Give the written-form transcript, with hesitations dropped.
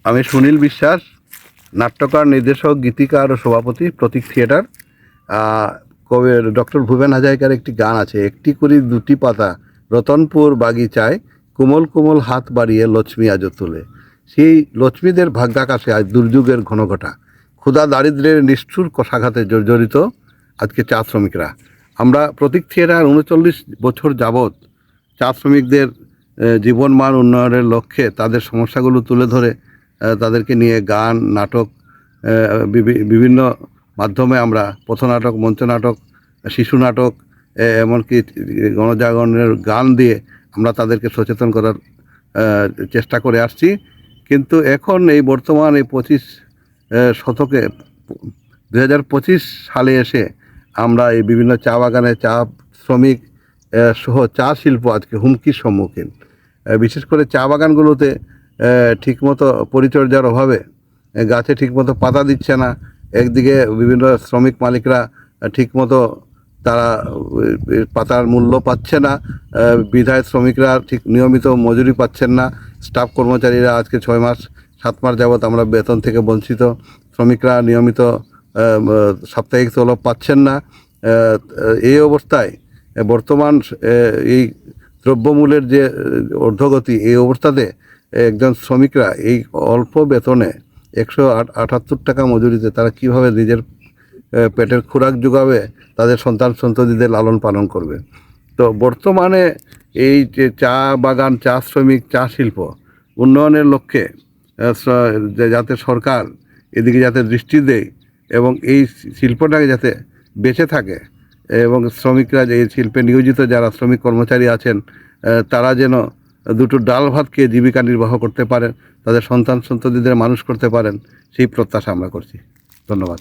আমি সুনীল বিশ্বাস, নাট্যকার, নির্দেশক, গীতিকার ও সভাপতি, প্রতীক থিয়েটার। কবি ডক্টর ভূপেন হাজারিকার একটি গান আছে, একটি করি দুটি পাতা রতনপুর বাগিচায়, কোমল কোমল হাত বাড়িয়ে লক্ষ্মী আজও তুলে। সেই লক্ষ্মীদের ভাগ্যাকাশে আজ দুর্যোগের ঘনঘটা, ক্ষুধা দারিদ্র্যের নিষ্ঠুর কষাঘাতে জর্জরিত আজকে চা শ্রমিকরা। আমরা প্রতীক থিয়েটার 39 বছর যাবৎ চা শ্রমিকদের জীবনমান উন্নয়নের লক্ষ্যে তাদের সমস্যাগুলো তুলে ধরে তাদেরকে নিয়ে গান, নাটক, বিভিন্ন মাধ্যমে আমরা পথনাটক, মঞ্চনাটক, শিশু নাটক, এমনকি গণজাগরণের গান দিয়ে আমরা তাদেরকে সচেতন করার চেষ্টা করে আসছি। কিন্তু এখন এই বর্তমান এই 25 শতকে 2025 সালে এসে আমরা এই বিভিন্ন চা বাগানে চা শ্রমিক সহ চা শিল্প আজকে হুমকির সম্মুখীন। বিশেষ করে চা বাগানগুলোতে ঠিকমতো পরিচর্যার অভাবে গাছে ঠিকমতো পাতা দিচ্ছে না। একদিকে বিভিন্ন শ্রমিক মালিকরা ঠিকমতো তারা পাতার মূল্য পাচ্ছে না, বিধায় শ্রমিকরা ঠিক নিয়মিত মজুরি পাচ্ছেন না। স্টাফ কর্মচারীরা আজকে 6 মাস 7 মাস যাবৎ আমরা বেতন থেকে বঞ্চিত। শ্রমিকরা নিয়মিত সাপ্তাহিক তলব পাচ্ছেন না। এই অবস্থায় বর্তমান এই দ্রব্যমূল্যের যে ঊর্ধ্বগতি, এই অবস্থাতে একজন শ্রমিকরা এই অল্প বেতনে 178 টাকা মজুরিতে তারা কিভাবে নিজের পেটের খোরাক যোগাবে, তাদের সন্তান সন্ততিদের লালন পালন করবে। তো বর্তমানে এই যে চা বাগান, চা শ্রমিক, চা শিল্প উন্নয়নের লক্ষ্যে যাতে সরকার এদিকে যাতে দৃষ্টি দেয় এবং এই শিল্পটাকে যাতে বেঁচে থাকে, এবং শ্রমিকরা যে এই শিল্পে নিয়োজিত যারা শ্রমিক কর্মচারী আছেন তারা যেন দুটো ডাল ভাত খেয়ে জীবিকা নির্বাহ করতে পারেন, তাদের সন্তান সন্ততিদের মানুষ করতে পারেন, সেই প্রত্যাশা আমরা করছি। ধন্যবাদ।